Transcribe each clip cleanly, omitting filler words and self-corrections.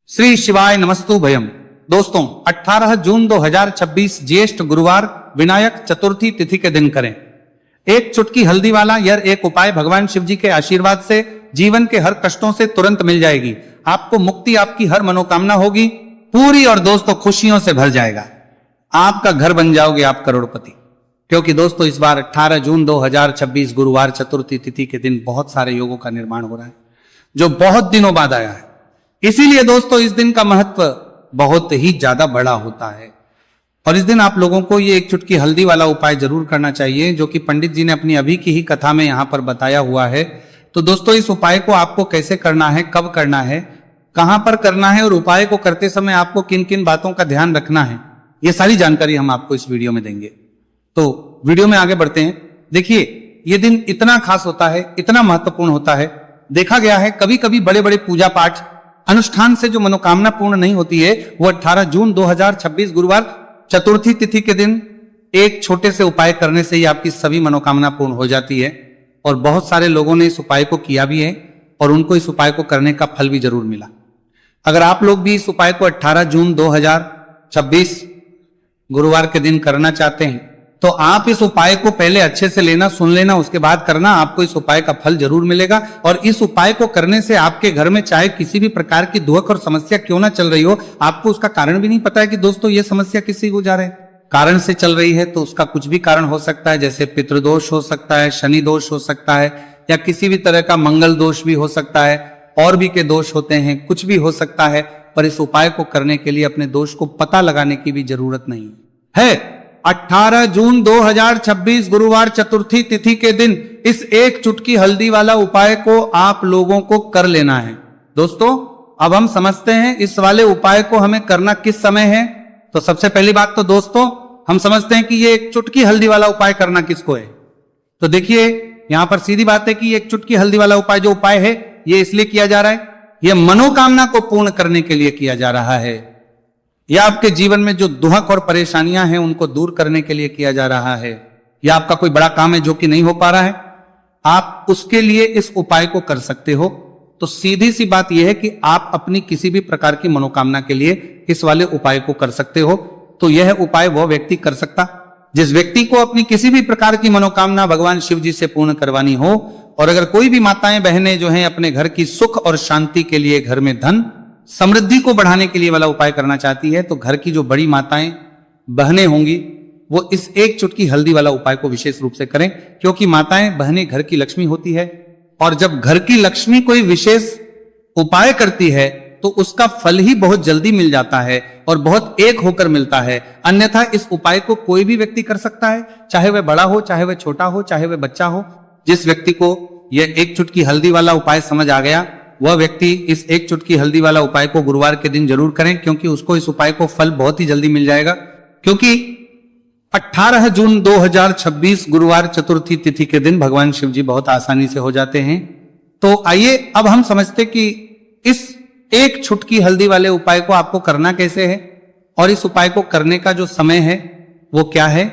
श्री शिवाय नमस्तु भयम। दोस्तों 18 जून 2026 ज्येष्ठ गुरुवार विनायक चतुर्थी तिथि के दिन करें एक चुटकी हल्दी वाला यह एक उपाय। भगवान शिव जी के आशीर्वाद से जीवन के हर कष्टों से तुरंत मिल जाएगी, आपको मुक्ति, आपकी हर मनोकामना होगी पूरी और दोस्तों खुशियों से भर जाएगा। आपका घर बन जाओगे आप करोड़पति। क्योंकि दोस्तों इस बार 18 जून 2026 गुरुवार चतुर्थी तिथि के दिन बहुत सारे योगों का निर्माण हो रहा है जो बहुत दिनों बाद आया है। इसीलिए दोस्तों इस दिन का महत्व बहुत ही ज्यादा बड़ा होता है और इस दिन आप लोगों को ये एक चुटकी हल्दी वाला उपाय जरूर करना चाहिए जो कि पंडित जी ने अपनी अभी की ही कथा में यहां पर बताया हुआ है। तो दोस्तों इस उपाय को आपको कैसे करना है, कब करना है, कहां पर करना है और उपाय को करते समय आपको किन किन बातों का ध्यान रखना है, ये सारी जानकारी हम आपको इस वीडियो में देंगे। तो वीडियो में आगे बढ़ते हैं। देखिए ये दिन इतना खास होता है, इतना महत्वपूर्ण होता है। देखा गया है कभी कभी बड़े बड़े पूजा पाठ अनुष्ठान से जो मनोकामना पूर्ण नहीं होती है वो 18 जून 2026 गुरुवार चतुर्थी तिथि के दिन एक छोटे से उपाय करने से ही आपकी सभी मनोकामना पूर्ण हो जाती है। और बहुत सारे लोगों ने इस उपाय को किया भी है और उनको इस उपाय को करने का फल भी जरूर मिला। अगर आप लोग भी इस उपाय को 18 जून 2026 गुरुवार के दिन करना चाहते हैं तो आप इस उपाय को पहले अच्छे से लेना, सुन लेना, उसके बाद करना। आपको इस उपाय का फल जरूर मिलेगा और इस उपाय को करने से आपके घर में चाहे किसी भी प्रकार की दुख और समस्या क्यों ना चल रही हो, आपको उसका कारण भी नहीं पता है कि दोस्तों ये समस्या किससे गुजर है, कारण से चल रही है तो उसका कुछ भी कारण हो सकता है। जैसे पितृदोष हो सकता है, शनि दोष हो सकता है या किसी भी तरह का मंगल दोष भी हो सकता है, और भी के दोष होते हैं, कुछ भी हो सकता है। पर इस उपाय को करने के लिए अपने दोष को पता लगाने की भी जरूरत नहीं है। 18 जून 2026 गुरुवार चतुर्थी तिथि के दिन इस एक चुटकी हल्दी वाला उपाय को आप लोगों को कर लेना है। दोस्तों अब हम समझते हैं इस वाले उपाय को हमें करना किस समय है। तो सबसे पहली बात तो दोस्तों हम समझते हैं कि ये एक चुटकी हल्दी वाला उपाय करना किसको है। तो देखिए यहां पर सीधी बात है कि एक चुटकी हल्दी वाला उपाय जो उपाय है ये इसलिए किया जा रहा है, यह मनोकामना को पूर्ण करने के लिए किया जा रहा है, या आपके जीवन में जो दुख और परेशानियां हैं उनको दूर करने के लिए किया जा रहा है, या आपका कोई बड़ा काम है जो कि नहीं हो पा रहा है, आप उसके लिए इस उपाय को कर सकते हो। तो सीधी सी बात यह है कि आप अपनी किसी भी प्रकार की मनोकामना के लिए इस वाले उपाय को कर सकते हो। तो यह उपाय वह व्यक्ति कर सकता जिस व्यक्ति को अपनी किसी भी प्रकार की मनोकामना भगवान शिव जी से पूर्ण करवानी हो। और अगर कोई भी माताएं बहनें जो हैं अपने घर की सुख और शांति के लिए, घर में धन समृद्धि को बढ़ाने के लिए वाला उपाय करना चाहती है तो घर की जो बड़ी माताएं बहनें होंगी वो इस एक चुटकी हल्दी वाला उपाय को विशेष रूप से करें। क्योंकि माताएं बहनें घर की लक्ष्मी होती है और जब घर की लक्ष्मी कोई विशेष उपाय करती है तो उसका फल ही बहुत जल्दी मिल जाता है और बहुत एक होकर मिलता है। अन्यथा इस उपाय को कोई भी व्यक्ति कर सकता है, चाहे वह बड़ा हो, चाहे वह छोटा हो, चाहे वह बच्चा हो। जिस व्यक्ति को यह एक चुटकी हल्दी वाला उपाय समझ आ गया वह व्यक्ति इस एक चुटकी हल्दी वाला उपाय को गुरुवार के दिन जरूर करें, क्योंकि उसको इस उपाय को फल बहुत ही जल्दी मिल जाएगा। क्योंकि 18 जून 2026 गुरुवार चतुर्थी तिथि के दिन भगवान शिव जी बहुत आसानी से हो जाते हैं। तो आइए अब हम समझते कि इस एक चुटकी हल्दी वाले उपाय को आपको करना कैसे है और इस उपाय को करने का जो समय है वो क्या है।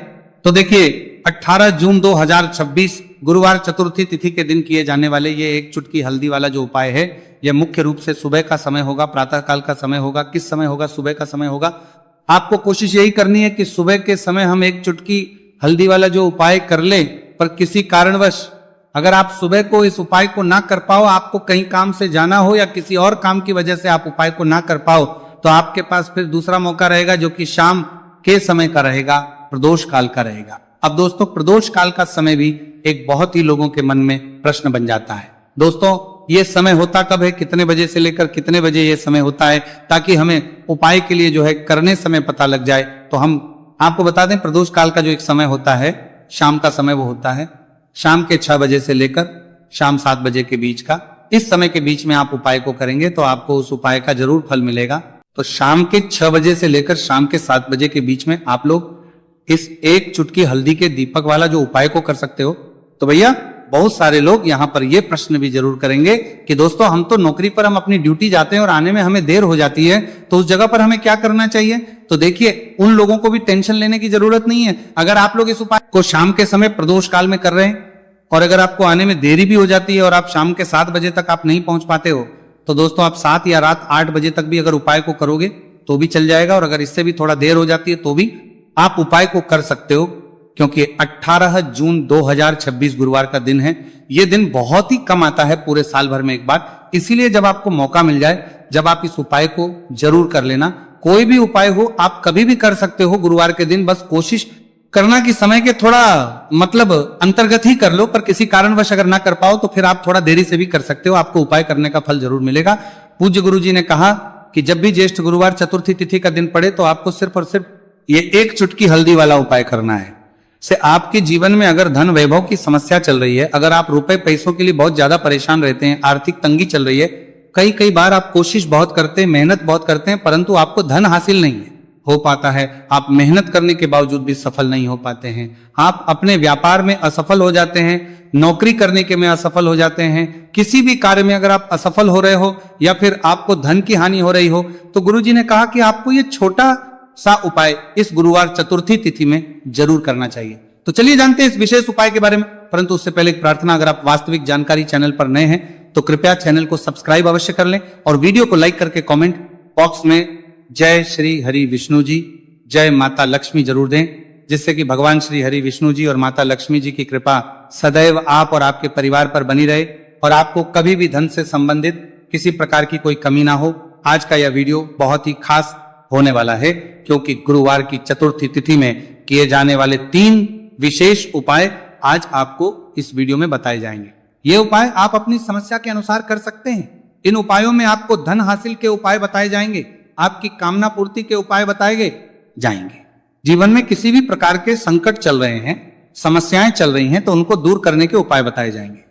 तो देखिए 18 जून 2026 गुरुवार चतुर्थी तिथि के दिन किए जाने वाले ये एक चुटकी हल्दी वाला जो उपाय है यह मुख्य रूप से सुबह का समय होगा, प्रातः काल का समय होगा। किस समय होगा? सुबह का समय होगा। आपको कोशिश यही करनी है कि सुबह के समय हम एक चुटकी हल्दी वाला जो उपाय कर लें। पर किसी कारणवश अगर आप सुबह को इस उपाय को ना कर पाओ, आपको कहीं काम से जाना हो या किसी और काम की वजह से आप उपाय को ना कर पाओ, तो आपके पास फिर दूसरा मौका रहेगा जो कि शाम के समय का रहेगा, प्रदोष काल का रहेगा। अब दोस्तों प्रदोष काल का समय भी एक बहुत ही लोगों के मन में प्रश्न बन जाता है। दोस्तों ये समय होता कब है, कितने बजे से लेकर कितने बजे ये समय होता है, ताकि हमें उपाय के लिए जो है करने समय पता लग जाए। तो हम आपको बता दें प्रदोष काल का जो एक समय होता है, शाम का समय वो होता है शाम के 6 बजे से लेकर शाम 7 बजे के बीच का। इस समय के बीच में आप उपाय को करेंगे तो आपको उस उपाय का जरूर फल मिलेगा। तो शाम के 6 बजे से लेकर शाम के 7 बजे के बीच में आप लोग इस एक चुटकी हल्दी के दीपक वाला जो उपाय को कर सकते हो। तो भैया बहुत सारे लोग यहाँ पर ये प्रश्न भी जरूर करेंगे कि दोस्तों हम तो नौकरी पर हम अपनी ड्यूटी जाते हैं और आने में हमें देर हो जाती है, तो उस जगह पर हमें क्या करना चाहिए। तो देखिए उन लोगों को भी टेंशन लेने की जरूरत नहीं है। अगर आप लोग इस उपाय को शाम के समय प्रदोष काल में कर रहे हैं और अगर आपको आने में देरी भी हो जाती है और आप शाम के 7 बजे तक आप नहीं पहुंच पाते हो, तो दोस्तों आप 7 या रात 8 बजे तक भी अगर उपाय को करोगे तो भी चल जाएगा, और अगर इससे भी थोड़ा देर हो जाती है तो भी आप उपाय को कर सकते हो, क्योंकि 18 जून 2026 गुरुवार का दिन है। यह दिन बहुत ही कम आता है पूरे साल भर में एक बार, इसीलिए जब आपको मौका मिल जाए, जब आप इस उपाय को जरूर कर लेना। कोई भी उपाय हो आप कभी भी कर सकते हो गुरुवार के दिन, बस कोशिश करना कि समय के थोड़ा मतलब अंतर्गत ही कर लो, पर किसी कारणवश अगर ना कर पाओ तो फिर आप थोड़ा देरी से भी कर सकते हो, आपको उपाय करने का फल जरूर मिलेगा। पूज्य गुरु जी ने कहा कि जब भी ज्येष्ठ गुरुवार चतुर्थी तिथि का दिन पड़े तो आपको सिर्फ और सिर्फ ये एक चुटकी हल्दी वाला उपाय करना है। से आपके जीवन में अगर धन वैभव की समस्या चल रही है, अगर आप रुपए पैसों के लिए बहुत ज्यादा परेशान रहते हैं, आर्थिक तंगी चल रही है, कई बार आप कोशिश बहुत करते हैं, मेहनत बहुत करते हैं, परंतु आपको धन हासिल नहीं हो पाता है, आप मेहनत करने के बावजूद भी सफल नहीं हो पाते हैं, आप अपने व्यापार में असफल हो जाते हैं, नौकरी करने के में असफल हो जाते हैं, किसी भी कार्य में अगर आप असफल हो रहे हो या फिर आपको धन की हानि हो रही हो, तो गुरुजी ने कहा कि आपको ये छोटा सा उपाय इस गुरुवार चतुर्थी तिथि में जरूर करना चाहिए। तो चलिए जानते हैं इस विशेष उपाय के बारे में, परंतु उससे पहले एक प्रार्थना, अगर आप वास्तविक जानकारी चैनल पर नए हैं तो कृपया चैनल को सब्सक्राइब अवश्य कर लें और वीडियो को लाइक करके कमेंट बॉक्स में जय श्री हरि विष्णु जी, जय माता लक्ष्मी जरूर दें, जिससे कि भगवान श्री हरि विष्णु जी और माता लक्ष्मी जी की कृपा सदैव आप और आपके परिवार पर बनी रहे और आपको कभी भी धन से संबंधित किसी प्रकार की कोई कमी ना हो। आज का यह वीडियो बहुत ही खास होने वाला है, क्योंकि गुरुवार की चतुर्थी तिथि में किए जाने वाले 3 विशेष उपाय आज आपको इस वीडियो में बताए जाएंगे। ये उपाय आप अपनी समस्या के अनुसार कर सकते हैं। इन उपायों में आपको धन हासिल के उपाय बताए जाएंगे, आपकी कामना पूर्ति के उपाय बताए जाएंगे। जीवन में किसी भी प्रकार के संकट चल रहे हैं, समस्याएं चल रही हैं, तो उनको दूर करने के उपाय बताए जाएंगे।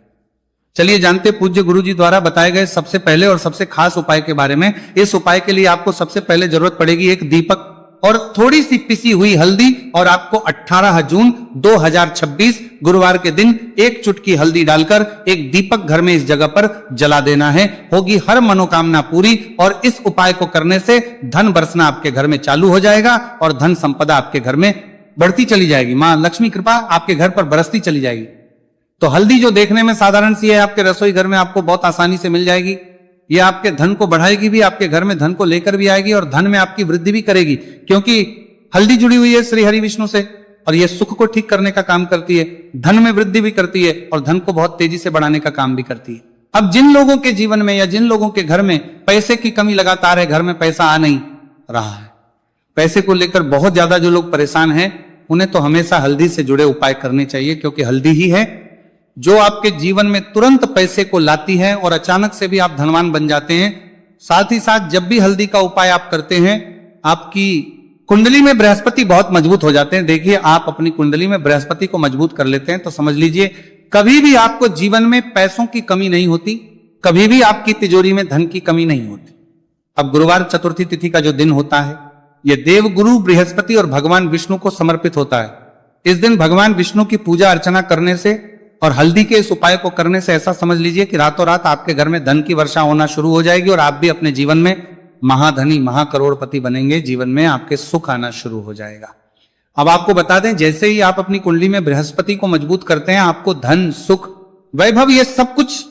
चलिए जानते पूज्य गुरु जी द्वारा बताए गए सबसे पहले और सबसे खास उपाय के बारे में। इस उपाय के लिए आपको सबसे पहले जरूरत पड़ेगी एक दीपक और थोड़ी सी पिसी हुई हल्दी, और आपको 18 जून 2026 गुरुवार के दिन एक चुटकी हल्दी डालकर एक दीपक घर में इस जगह पर जला देना है। होगी हर मनोकामना पूरी, और इस उपाय को करने से धन बरसना आपके घर में चालू हो जाएगा और धन संपदा आपके घर में बढ़ती चली जाएगी। मां लक्ष्मी कृपा आपके घर पर बरसती चली जाएगी। तो हल्दी जो देखने में साधारण सी है, आपके रसोई घर में आपको बहुत आसानी से मिल जाएगी। ये आपके धन को बढ़ाएगी भी, आपके घर में धन को लेकर भी आएगी और धन में आपकी वृद्धि भी करेगी, क्योंकि हल्दी जुड़ी हुई है श्री हरि विष्णु से और ये सुख को ठीक करने का काम करती है, धन में वृद्धि भी करती है और धन को बहुत तेजी से बढ़ाने का काम भी करती है। अब जिन लोगों के जीवन में या जिन लोगों के घर में पैसे की कमी लगातार है, घर में पैसा आ नहीं रहा है, पैसे को लेकर बहुत ज्यादा जो लोग परेशान हैं, उन्हें तो हमेशा हल्दी से जुड़े उपाय करने चाहिए, क्योंकि हल्दी ही है जो आपके जीवन में तुरंत पैसे को लाती है और अचानक से भी आप धनवान बन जाते हैं। साथ ही साथ जब भी हल्दी का उपाय आप करते हैं, आपकी कुंडली में बृहस्पति बहुत मजबूत हो जाते हैं। देखिए आप अपनी कुंडली में बृहस्पति को मजबूत कर लेते हैं तो समझ लीजिए कभी भी आपको जीवन में पैसों की कमी नहीं होती, कभी भी आपकी तिजोरी में धन की कमी नहीं होती। अब गुरुवार चतुर्थी तिथि का जो दिन होता है, यह देवगुरु बृहस्पति और भगवान विष्णु को समर्पित होता है। इस दिन भगवान विष्णु की पूजा अर्चना करने से और हल्दी के इस उपाय को करने से ऐसा समझ लीजिए कि रातों रात आपके घर में धन की वर्षा होना शुरू हो जाएगी और आप भी अपने जीवन में महाधनी महाकरोड़पति बनेंगे, जीवन में आपके सुख आना शुरू हो जाएगा। अब आपको बता दें, जैसे ही आप अपनी कुंडली में बृहस्पति को मजबूत करते हैं, आपको धन सुख वैभव ये सब कुछ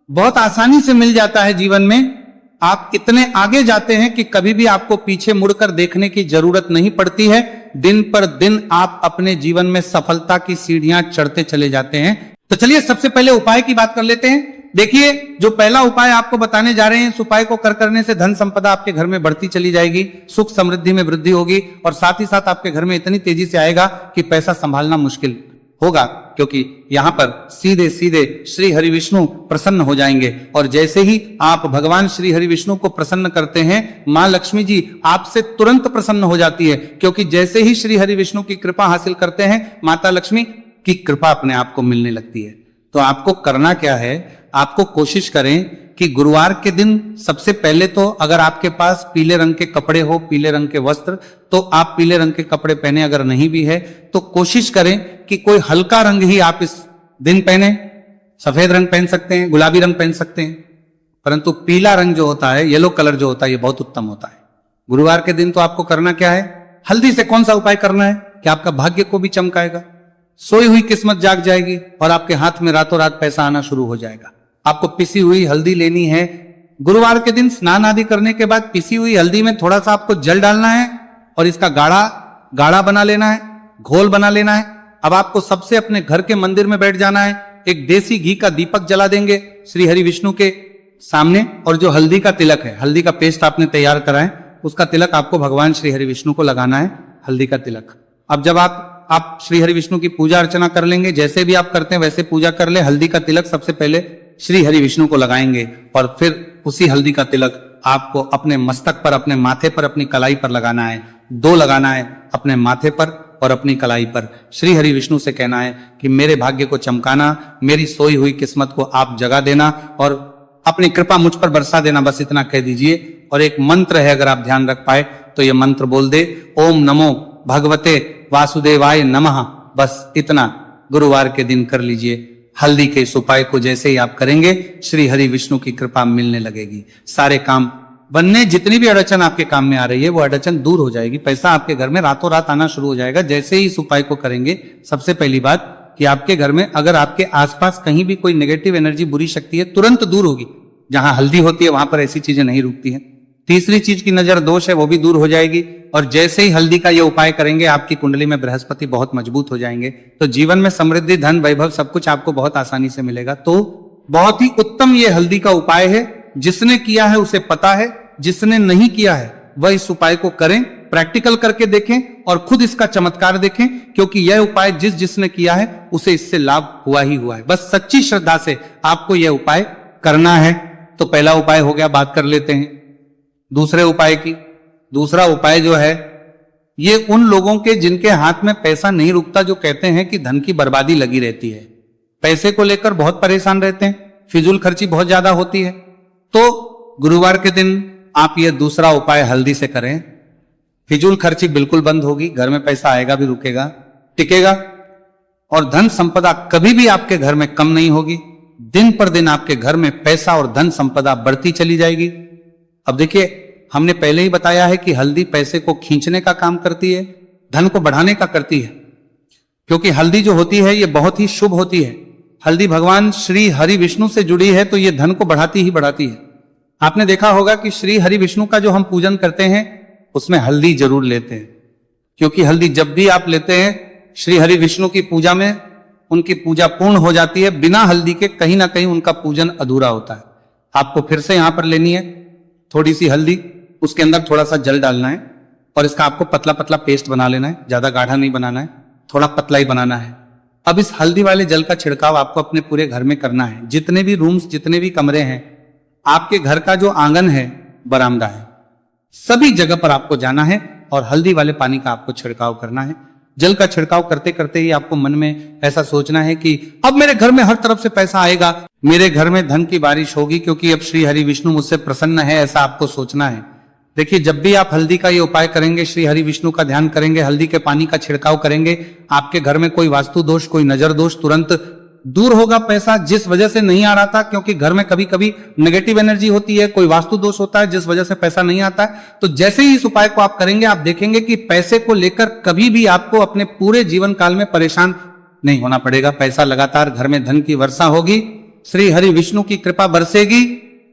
बहुत आसानी से मिल जाता है। जीवन में आप इतने आगे जाते हैं कि कभी भी आपको पीछे मुड़कर देखने की जरूरत नहीं पड़ती है। दिन पर दिन आप अपने जीवन में सफलता की सीढ़ियां चढ़ते चले जाते हैं। तो चलिए सबसे पहले उपाय की बात कर लेते हैं। देखिए जो पहला उपाय आपको बताने जा रहे हैं, इस उपाय को करने से धन संपदा आपके घर में बढ़ती चली जाएगी, सुख समृद्धि में वृद्धि होगी और साथ ही साथ आपके घर में इतनी तेजी से आएगा कि पैसा संभालना मुश्किल होगा, क्योंकि यहां पर सीधे सीधे श्री हरि विष्णु प्रसन्न हो जाएंगे। और जैसे ही आप भगवान श्री हरि विष्णु को प्रसन्न करते हैं, मां लक्ष्मी जी आपसे तुरंत प्रसन्न हो जाती है, क्योंकि जैसे ही श्री हरि विष्णु की कृपा हासिल करते हैं, माता लक्ष्मी की कृपा अपने आप को मिलने लगती है। तो आपको करना क्या है, आपको कोशिश करें कि गुरुवार के दिन सबसे पहले तो अगर आपके पास पीले रंग के कपड़े हो, पीले रंग के वस्त्र, तो आप पीले रंग के कपड़े पहने। अगर नहीं भी है तो कोशिश करें कि कोई हल्का रंग ही आप इस दिन पहने। सफेद रंग पहन सकते हैं, गुलाबी रंग पहन सकते हैं, परंतु पीला रंग जो होता है, येलो कलर जो होता है, ये बहुत उत्तम होता है। गुरुवार के दिन तो आपको करना क्या है, हल्दी से कौन सा उपाय करना है कि आपका भाग्य को भी चमकाएगा, सोई हुई किस्मत जाग जाएगी और आपके हाथ में रातों रात पैसा आना शुरू हो जाएगा। आपको पिसी हुई हल्दी लेनी है, गुरुवार के दिन स्नान आदि करने के बाद पिसी हुई हल्दी में थोड़ा सा आपको जल डालना है और इसका गाढ़ा गाढ़ा बना लेना है, घोल बना लेना है। अब आपको सबसे अपने घर के मंदिर में बैठ जाना है, एक देसी घी का दीपक जला देंगे श्री हरि विष्णु के सामने, और जो हल्दी का तिलक है, हल्दी का पेस्ट आपने तैयार करा है, उसका तिलक आपको भगवान श्री हरि विष्णु को लगाना है, हल्दी का तिलक। अब जब आप श्री हरि विष्णु की पूजा अर्चना कर लेंगे, जैसे भी आप करते हैं वैसे पूजा कर ले। हल्दी का तिलक सबसे पहले श्री हरि विष्णु को लगाएंगे और फिर उसी हल्दी का तिलक आपको अपने मस्तक पर, अपने माथे पर, अपनी कलाई पर लगाना है। 2 लगाना है, अपने माथे पर और अपनी कलाई पर। श्री हरि विष्णु से कहना है कि मेरे भाग्य को चमकाना, मेरी सोई हुई किस्मत को आप जगा देना और अपनी कृपा मुझ पर बरसा देना, बस इतना कह दीजिए। और एक मंत्र है, अगर आप ध्यान रख पाए तो ये मंत्र बोल दे, ओम नमो भगवते वासुदेवाय नमः। बस इतना गुरुवार के दिन कर लीजिए। हल्दी के इस उपाय को जैसे ही आप करेंगे, श्री हरि विष्णु की कृपा मिलने लगेगी, सारे काम बनने, जितनी भी अड़चन आपके काम में आ रही है वो अड़चन दूर हो जाएगी, पैसा आपके घर में रातों रात आना शुरू हो जाएगा जैसे ही इस उपाय को करेंगे। सबसे पहली बात कि आपके घर में अगर आपके आसपास कहीं भी कोई नेगेटिव एनर्जी, बुरी शक्ति है, तुरंत दूर होगी। जहां हल्दी होती है वहां पर ऐसी चीजें नहीं रुकती हैं। तीसरी चीज की नजर दोष है वो भी दूर हो जाएगी, और जैसे ही हल्दी का ये उपाय करेंगे आपकी कुंडली में बृहस्पति बहुत मजबूत हो जाएंगे, तो जीवन में समृद्धि, धन, वैभव सब कुछ आपको बहुत आसानी से मिलेगा। तो बहुत ही उत्तम ये हल्दी का उपाय है। जिसने किया है उसे पता है, जिसने नहीं किया है वह इस उपाय को करें, प्रैक्टिकल करके देखें और खुद इसका चमत्कार देखें, क्योंकि यह उपाय जिसने किया है उसे इससे लाभ हुआ ही हुआ है। बस सच्ची श्रद्धा से आपको यह उपाय करना है। तो पहला उपाय हो गया, बात कर लेते हैं दूसरे उपाय की। दूसरा उपाय जो है ये उन लोगों के जिनके हाथ में पैसा नहीं रुकता, जो कहते हैं कि धन की बर्बादी लगी रहती है, पैसे को लेकर बहुत परेशान रहते हैं, फिजूल खर्ची बहुत ज्यादा होती है। तो गुरुवार के दिन आप ये दूसरा उपाय हल्दी से करें, फिजूल खर्ची बिल्कुल बंद होगी, घर में पैसा आएगा भी, रुकेगा, टिकेगा, और धन संपदा कभी भी आपके घर में कम नहीं होगी। दिन पर दिन आपके घर में पैसा और धन संपदा बढ़ती चली जाएगी। अब देखिए, हमने पहले ही बताया है कि हल्दी पैसे को खींचने का काम करती है, धन को बढ़ाने का करती है, क्योंकि हल्दी जो होती है ये बहुत ही शुभ होती है। हल्दी भगवान श्री हरि विष्णु से जुड़ी है, तो ये धन को बढ़ाती ही बढ़ाती है। आपने देखा होगा कि श्री हरि विष्णु का जो हम पूजन करते हैं उसमें हल्दी जरूर लेते हैं, क्योंकि हल्दी जब भी आप लेते हैं श्री हरि विष्णु की पूजा में, उनकी पूजा पूर्ण हो जाती है। बिना हल्दी के कहीं ना कहीं उनका पूजन अधूरा होता है। आपको फिर से यहां पर लेनी है थोड़ी सी हल्दी, उसके अंदर थोड़ा सा जल डालना है और इसका आपको पतला पतला पेस्ट बना लेना है, ज्यादा गाढ़ा नहीं बनाना है, थोड़ा पतला ही बनाना है। अब इस हल्दी वाले जल का छिड़काव आपको अपने पूरे घर में करना है। जितने भी रूम्स, जितने भी कमरे हैं, आपके घर का जो आंगन है, बरामदा है, सभी जगह पर आपको जाना है और हल्दी वाले पानी का आपको छिड़काव करना है। जल का छिड़काव करते करते ही आपको मन में ऐसा सोचना है कि अब मेरे घर में हर तरफ से पैसा आएगा, मेरे घर में धन की बारिश होगी, क्योंकि अब श्री हरि विष्णु मुझसे प्रसन्न है, ऐसा आपको सोचना है। देखिए, जब भी आप हल्दी का ये उपाय करेंगे, श्री हरि विष्णु का ध्यान करेंगे, हल्दी के पानी का छिड़काव करेंगे, आपके घर में कोई वास्तु दोष, कोई नजर दोष तुरंत दूर होगा। पैसा जिस वजह से नहीं आ रहा था, क्योंकि घर में कभी कभी नेगेटिव एनर्जी होती है, कोई वास्तु दोष होता है जिस वजह से पैसा नहीं आता है, तो जैसे ही इस उपाय को आप करेंगे आप देखेंगे कि पैसे को लेकर कभी भी आपको अपने पूरे जीवन काल में परेशान नहीं होना पड़ेगा। पैसा लगातार घर में, धन की वर्षा होगी, श्री हरि विष्णु की कृपा बरसेगी,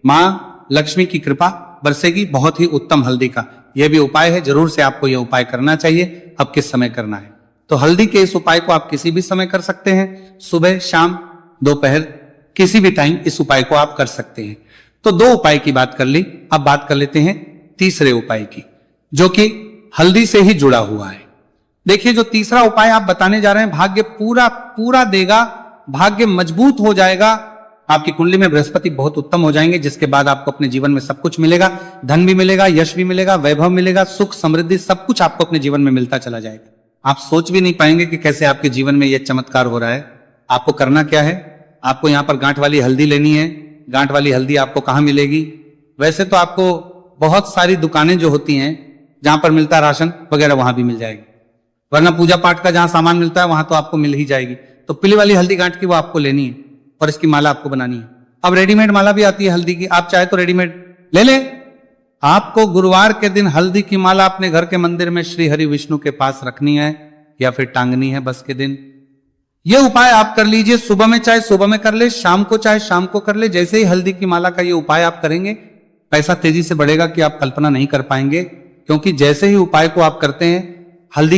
मां लक्ष्मी की कृपा बरसेगी। बहुत ही उत्तम हल्दी का यह भी उपाय है, जरूर से आपको यह उपाय करना चाहिए। अब किस समय करना है, तो हल्दी के इस उपाय को आप किसी भी समय कर सकते हैं, सुबह, शाम, दोपहर, किसी भी टाइम इस उपाय को आप कर सकते हैं। तो 2 उपाय की बात कर ली, अब बात कर लेते हैं तीसरे उपाय की, जो कि हल्दी से ही जुड़ा हुआ है। देखिए, जो तीसरा उपाय आप बताने जा रहे हैं, भाग्य पूरा पूरा देगा, भाग्य मजबूत हो जाएगा, आपकी कुंडली में बृहस्पति बहुत उत्तम हो जाएंगे, जिसके बाद आपको अपने जीवन में सब कुछ मिलेगा, धन भी मिलेगा, यश भी मिलेगा, वैभव मिलेगा, सुख समृद्धि सब कुछ आपको अपने जीवन में मिलता चला जाएगा। आप सोच भी नहीं पाएंगे कि कैसे आपके जीवन में यह चमत्कार हो रहा है। आपको करना क्या है, आपको यहां पर गांठ वाली हल्दी लेनी है। गांठ वाली हल्दी आपको कहां मिलेगी? वैसे तो आपको बहुत सारी दुकानें जो होती हैं जहां पर मिलता है राशन वगैरह, वहां भी मिल जाएगी, वरना पूजा पाठ का जहां सामान मिलता है वहां तो आपको मिल ही जाएगी। तो पीली वाली हल्दी गांठ की वो आपको लेनी है और इसकी माला आपको बनानी है। अब रेडीमेड माला भी आती है हल्दी की, आप चाहे तो रेडीमेड ले ले। आपको गुरुवार के दिन हल्दी की माला अपने घर के मंदिर में श्री हरि विष्णु के पास रखनी है या फिर टांगनी है बस के दिन। यह उपाय आप कर लीजिए, सुबह में चाहे सुबह में कर ले, शाम को चाहे शाम को कर ले। जैसे ही हल्दी की माला का ये उपाय आप करेंगे, पैसा तेजी से बढ़ेगा कि आप कल्पना नहीं कर पाएंगे, क्योंकि जैसे ही उपाय को आप करते हैं